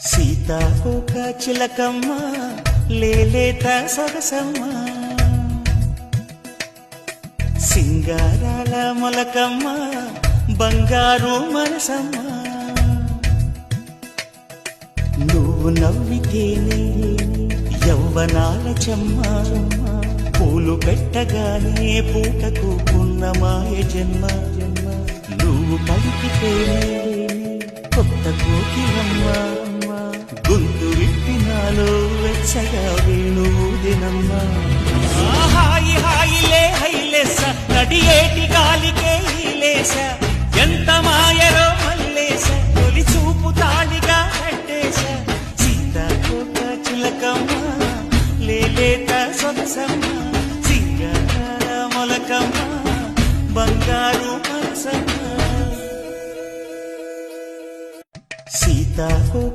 సీతాకోక చిలకమ్మ లేలేత సొగసమ్మ, సింగారాల మొలకమ్మ బంగారు మనసమ్మ. నువ్వు నవ్వితేనే యవ్వనాల చెమ్మ, పూలు పెట్టగానే పూటకు పున్నమాయ జన్మ. నువ్వు పలికితేనే కొత్త కోకిలమ్మ, గొంతు విప్పినాలో వెచ్చగా వేణుదినమ్మ. హాయి హాయిలే హైలేస నడియేటి గాలికే ఈలేస, ఎంత మాయరో మల్లేస తొలి చూపు తాళిగా కట్టేస. సీతాకోక చిలకమ్మ లేలేత సొగసమ్మ, సింగారాల మొలకమ్మ బంగారు మనసమ్మ. సీతాకోక